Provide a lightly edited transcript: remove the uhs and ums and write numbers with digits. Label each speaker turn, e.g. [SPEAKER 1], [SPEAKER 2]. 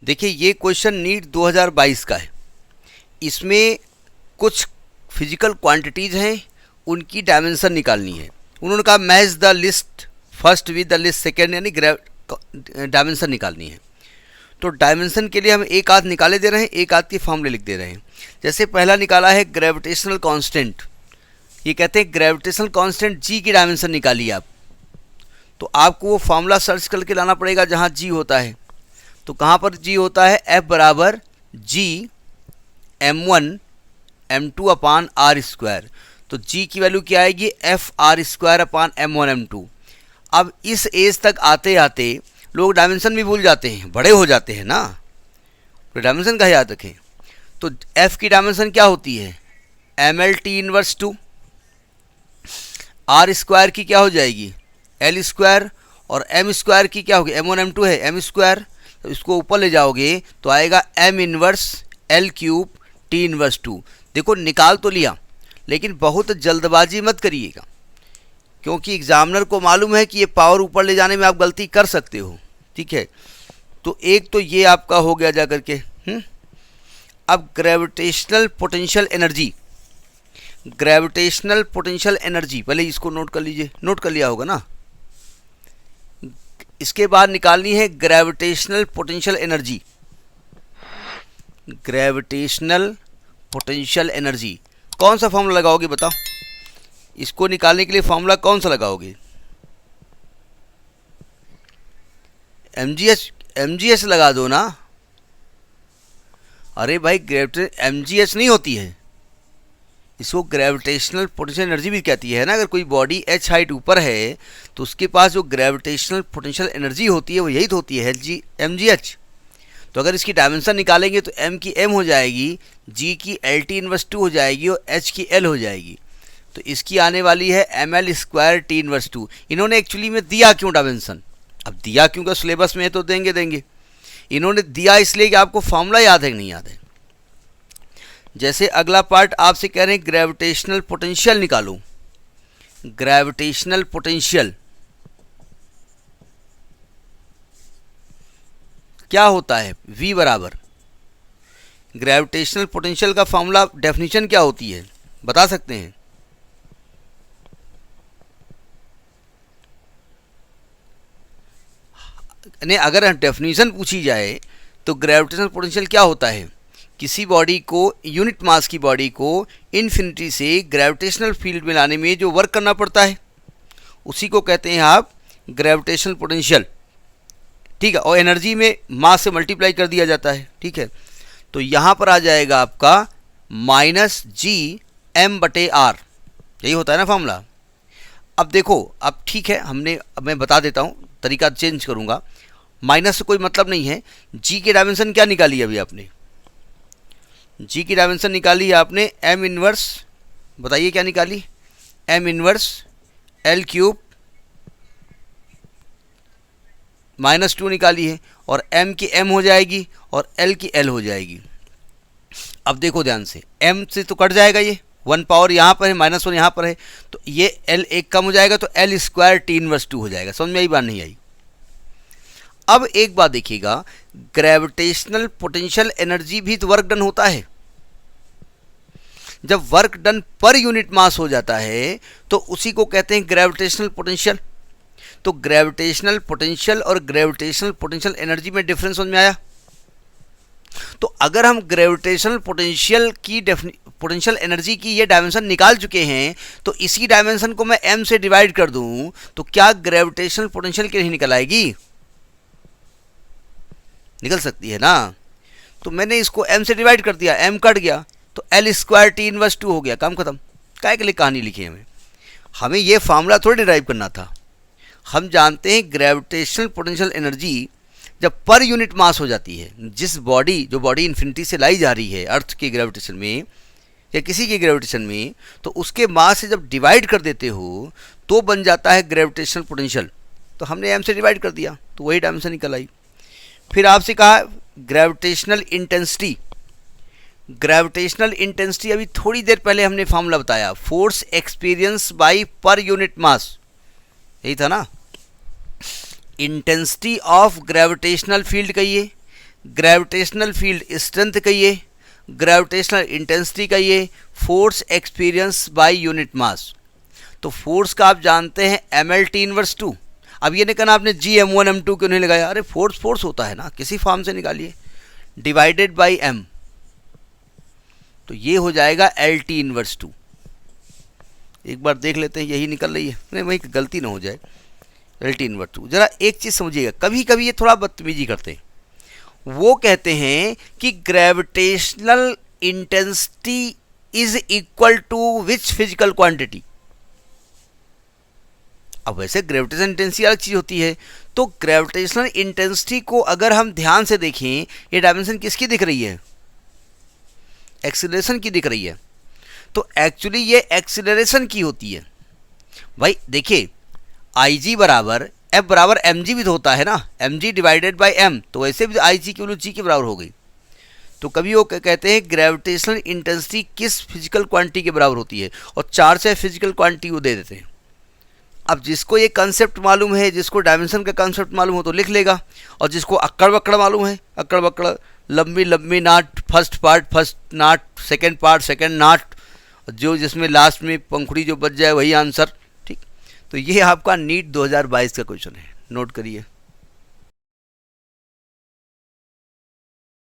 [SPEAKER 1] देखिए ये question NEET 2022 का है। इसमें कुछ फिजिकल क्वांटिटीज़ हैं, उनकी डायमेंशन निकालनी है। उन्होंने कहा match the list first with the list second, यानी डायमेंशन निकालनी है। तो डायमेंशन के लिए हम एक आध निकाले दे रहे हैं, एक आध के फॉर्मूले लिख दे रहे हैं। जैसे पहला निकाला है ग्रेविटेशनल कांस्टेंट। ये कहते हैं ग्रेविटेशनल कांस्टेंट जी की डायमेंशन निकालिए आप। तो आपको वो फार्मूला सर्च करके लाना पड़ेगा जहाँ जी होता है। तो कहाँ पर जी होता है? F बराबर जी m1 m2 upon R square. तो जी की वैल्यू क्या आएगी? F R square upon m1 m2। अब इस एज तक आते आते लोग डायमेंशन भी भूल जाते हैं, बड़े हो जाते हैं ना, तो डायमेंशन का याद रखें। तो F की डायमेंशन क्या होती है? ml t inverse 2। R square की क्या हो जाएगी? L square. और एम स्क्वायर की क्या होगी? m1 m2 है, एम स्क्वायर। तो इसको ऊपर ले जाओगे तो आएगा m inverse L cube T inverse 2। देखो निकाल तो लिया, लेकिन बहुत जल्दबाजी मत करिएगा, क्योंकि एग्जामिनर को मालूम है कि ये पावर ऊपर ले जाने में आप गलती कर सकते हो। ठीक है, तो एक तो ये आपका हो गया जा करके। अब gravitational potential energy, gravitational potential energy पहले इसको नोट कर लीजिए, नोट कर लिया होगा ना। इसके बाद निकालनी है gravitational potential energy. Gravitational potential energy कौन सा फॉर्मूला लगाओगे बताओ? इसको निकालने के लिए फॉर्मूला कौन सा लगाओगे? एमजीएच लगा दो ना। अरे भाई एमजीएच नहीं होती है, इसको ग्रेविटेशनल पोटेंशियल एनर्जी भी कहती है ना। अगर कोई बॉडी h हाइट ऊपर है तो उसके पास जो ग्रेविटेशनल पोटेंशियल एनर्जी होती है वो यही तो होती है, mgh। तो अगर इसकी डायमेंशन निकालेंगे तो m की m हो जाएगी, g की एल टी इनवर्स 2 हो जाएगी और h की l हो जाएगी। तो इसकी आने वाली है ml स्क्वायर टी इनवर्स 2। इन्होंने एक्चुअली में दिया क्यों डायमेंशन? अब दिया क्यों का सिलेबस में है तो देंगे। इन्होंने दिया इसलिए कि आपको फॉर्मूला याद है कि नहीं याद है। जैसे अगला पार्ट आपसे कह रहे हैं ग्रेविटेशनल पोटेंशियल निकालो। ग्रेविटेशनल पोटेंशियल क्या होता है? V बराबर ग्रेविटेशनल पोटेंशियल का फॉर्मूला डेफिनेशन क्या होती है बता सकते हैं? नहीं, अगर डेफिनेशन पूछी जाए तो ग्रेविटेशनल पोटेंशियल क्या होता है? किसी बॉडी को, यूनिट मास की बॉडी को इन्फिनिटी से ग्रेविटेशनल फील्ड में लाने में जो वर्क करना पड़ता है उसी को कहते हैं आप ग्रेविटेशनल पोटेंशियल। ठीक है, और एनर्जी में मास से मल्टीप्लाई कर दिया जाता है। ठीक है, तो यहाँ पर आ जाएगा आपका माइनस जी एम बटे आर, यही होता है ना फॉर्मूला। अब देखो, अब ठीक है, अब मैं बता देता हूँ, तरीका चेंज करूँगा। माइनस से कोई मतलब नहीं है। जी की डायमेंशन क्या निकाली अभी आपने? जी की डायमेंशन निकाली आपने m इनवर्स, बताइए क्या निकाली? m इनवर्स एल क्यूब -2 निकाली है, और m की m हो जाएगी और l की l हो जाएगी। अब देखो ध्यान से, m से तो कट जाएगा, ये 1 पावर यहाँ पर है, -1 यहाँ पर है, तो ये l एक कम हो जाएगा, तो l स्क्वायर टी इनवर्स 2 हो जाएगा। समझ में आई बात नहीं आई? अब एक बात देखिएगा, ग्रेविटेशनल पोटेंशियल एनर्जी भी तो वर्क डन होता है। जब work done per unit mass हो जाता है तो उसी को कहते हैं ग्रेविटेशनल पोटेंशियल। तो ग्रेविटेशनल पोटेंशियल और ग्रेविटेशनल पोटेंशियल एनर्जी में डिफरेंस समझ में आया? तो अगर हम ग्रेविटेशनल पोटेंशियल की पोटेंशियल एनर्जी की ये डायमेंशन निकाल चुके हैं, तो इसी डायमेंशन को मैं m से डिवाइड कर दूं तो क्या ग्रेविटेशनल पोटेंशियल की नहीं निकल आएगी? निकल सकती है ना। तो मैंने इसको m से डिवाइड कर दिया, m कट गया, तो एल स्क्वायर टी इनवर्स 2 हो गया, काम खत्म। काय के लिए कहानी लिखी है? हमें ये फार्मूला थोड़ी डिराइव करना था। हम जानते हैं ग्रेविटेशनल पोटेंशियल एनर्जी जब पर यूनिट मास हो जाती है, जिस बॉडी, जो बॉडी इन्फिनिटी से लाई जा रही है अर्थ के ग्रेविटेशन में या किसी के ग्रेविटेशन में, तो उसके मास से जब डिवाइड कर देते हो तो बन जाता है ग्रेविटेशनल पोटेंशियल। तो हमने m से डिवाइड कर दिया तो वही डायमेंशन निकल आई। फिर आपसे कहा ग्रेविटेशनल इंटेंसिटी। ग्रेविटेशनल इंटेंसिटी अभी थोड़ी देर पहले हमने फॉर्मूला बताया, force experience by per unit mass, यही था ना। इंटेंसिटी ऑफ ग्रेविटेशनल फील्ड कहिए, ग्रेविटेशनल फील्ड स्ट्रेंथ कहिए, ग्रेविटेशनल इंटेंसिटी कहिए, force experience by unit mass. तो फोर्स का आप जानते हैं mL/T−2। अब ये नहीं कहना आपने G_m1 m2 क्यों नहीं लगाया, अरे फोर्स फोर्स होता है ना, किसी फॉर्म से निकालिए, डिवाइडेड बाय m, तो ये हो जाएगा L/T−2। एक बार देख लेते हैं, यही निकल रही है, नहीं वही गलती ना हो जाए। L/T−2, जरा एक चीज़ समझिएगा, कभी कभी ये थोड़ा बदतमीजी करते हैं। वो कहते हैं कि gravitational intensity is equal to which physical quantity. अब वैसे ग्रेविटेशनल इंटेंसिटी अलग चीज़ होती है, तो ग्रेविटेशनल इंटेंसिटी को अगर हम ध्यान से देखें, ये डायमेंशन किसकी दिख रही है, एक्सीलरेशन की दिख रही है, तो एक्चुअली ये एक्सीलरेशन की होती है। भाई देखिए, IG बराबर F बराबर mg भी तो होता है ना, mg डिवाइडेड बाय m, तो वैसे भी IG की वैल्यू g के बराबर हो गई। तो कभी वो कहते हैं ग्रेविटेशनल इंटेंसिटी किस फिजिकल क्वांटिटी के बराबर होती है, और 4 से फिजिकल क्वांटिटी वो दे देते हैं। अब जिसको ये कंसेप्ट मालूम है, जिसको डायमेंशन का कंसेप्ट मालूम हो तो लिख लेगा, और जिसको अक्कड़ बक्कड़ मालूम है, अक्कड़ बक्कड़, लंबी लंबी नाट, फर्स्ट पार्ट फर्स्ट नाट, सेकंड पार्ट सेकंड नाट, जो जिसमें लास्ट में पंखुड़ी जो बच जाए वही आंसर। ठीक, तो ये आपका नीट 2022 का क्वेश्चन है, नोट करिए।